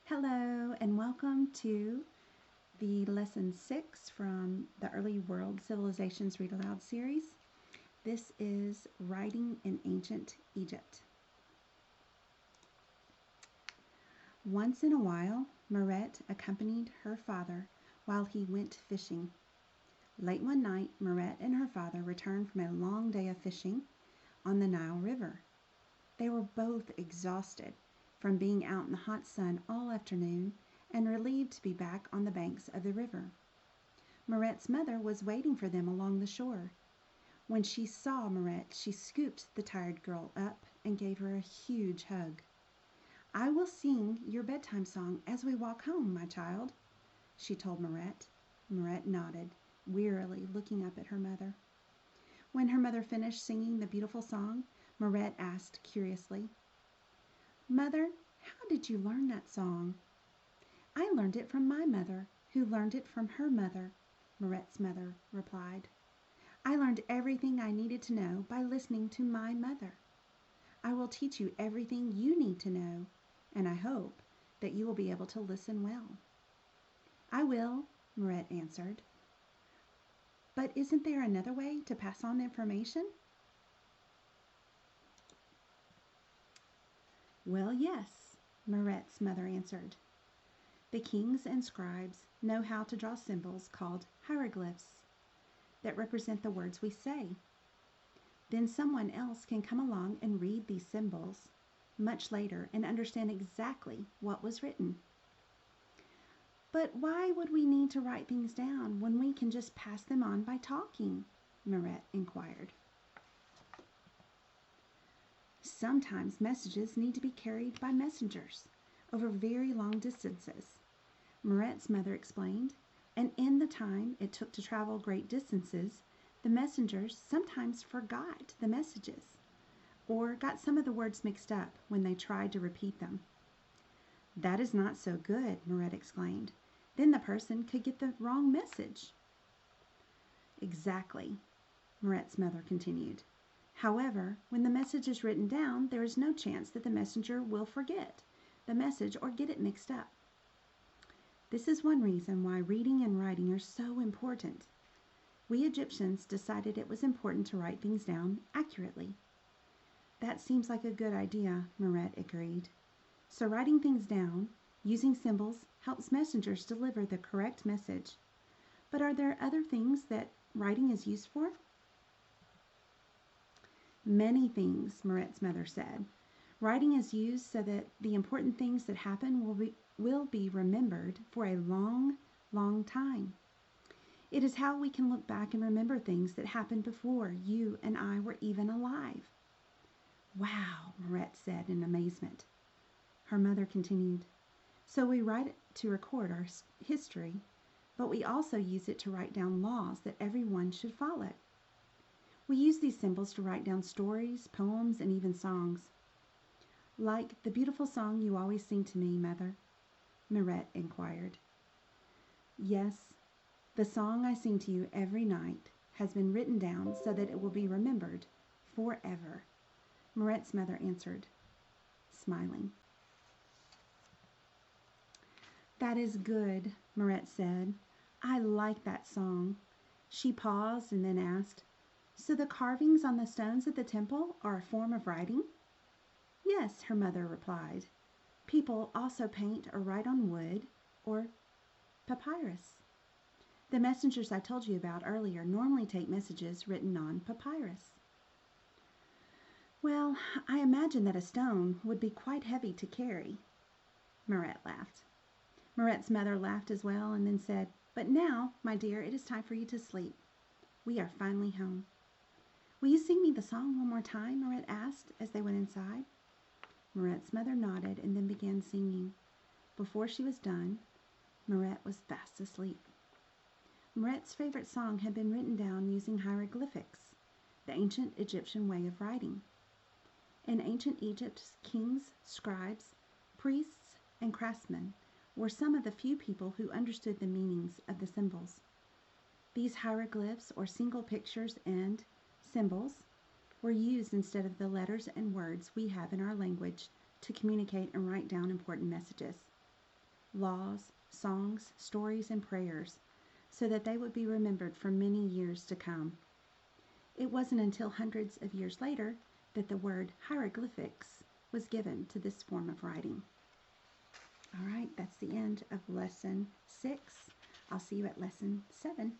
Hello and welcome to the Lesson 6 from the Early World Civilizations Read Aloud series. This is Writing in Ancient Egypt. Once in a while, Mirette accompanied her father while he went fishing. Late one night, Mirette and her father returned from a long day of fishing on the Nile River. They were both exhausted from being out in the hot sun all afternoon and relieved to be back on the banks of the river. Mirette's mother was waiting for them along the shore. When she saw Mirette, she scooped the tired girl up and gave her a huge hug. "I will sing your bedtime song as we walk home, my child," she told Mirette. Mirette nodded, wearily looking up at her mother. When her mother finished singing the beautiful song, Mirette asked curiously, "Mother, how did you learn that song?" "I learned it from my mother, who learned it from her mother," Mirette's mother replied. "I learned everything I needed to know by listening to my mother. I will teach you everything you need to know, and I hope that you will be able to listen well." "I will," Mirette answered. "But isn't there another way to pass on information?" "Well, yes," Mirette's mother answered. "The kings and scribes know how to draw symbols called hieroglyphs that represent the words we say. Then someone else can come along and read these symbols much later and understand exactly what was written." "But why would we need to write things down when we can just pass them on by talking?" Mirette inquired. "Sometimes messages need to be carried by messengers over very long distances," Mirette's mother explained, "and in the time it took to travel great distances, the messengers sometimes forgot the messages or got some of the words mixed up when they tried to repeat them." "That is not so good," Mirette exclaimed. "Then the person could get the wrong message." "Exactly," Mirette's mother continued. "However, when the message is written down, there is no chance that the messenger will forget the message or get it mixed up. This is one reason why reading and writing are so important. We Egyptians decided it was important to write things down accurately." "That seems like a good idea," Mirette agreed. "So writing things down, using symbols, helps messengers deliver the correct message. But are there other things that writing is used for?" "Many things," Mirette's mother said. "Writing is used so that the important things that happen will be remembered for a long, long time. It is how we can look back and remember things that happened before you and I were even alive." "Wow," Mirette said in amazement. Her mother continued, "So we write it to record our history, but we also use it to write down laws that everyone should follow. We use these symbols to write down stories, poems, and even songs." "Like the beautiful song you always sing to me, Mother?" Mirette inquired. "Yes, the song I sing to you every night has been written down so that it will be remembered forever," Mirette's mother answered, smiling. "That is good," Mirette said. "I like that song." She paused and then asked, "So the carvings on the stones at the temple are a form of writing?" "Yes," her mother replied. "People also paint or write on wood or papyrus. The messengers I told you about earlier normally take messages written on papyrus." "Well, I imagine that a stone would be quite heavy to carry." Mirette laughed. Mirette's mother laughed as well and then said, "But now, my dear, it is time for you to sleep. We are finally home." "Will you sing me the song one more time?" Mirette asked as they went inside. Mirette's mother nodded and then began singing. Before she was done, Mirette was fast asleep. Mirette's favorite song had been written down using hieroglyphics, the ancient Egyptian way of writing. In ancient Egypt, kings, scribes, priests, and craftsmen were some of the few people who understood the meanings of the symbols. These hieroglyphs, or single pictures and symbols, were used instead of the letters and words we have in our language to communicate and write down important messages. laws, songs, stories, and prayers, so that they would be remembered for many years to come. It wasn't until hundreds of years later that the word hieroglyphics was given to this form of writing. All right, that's the end of Lesson 6. I'll see you at Lesson 7.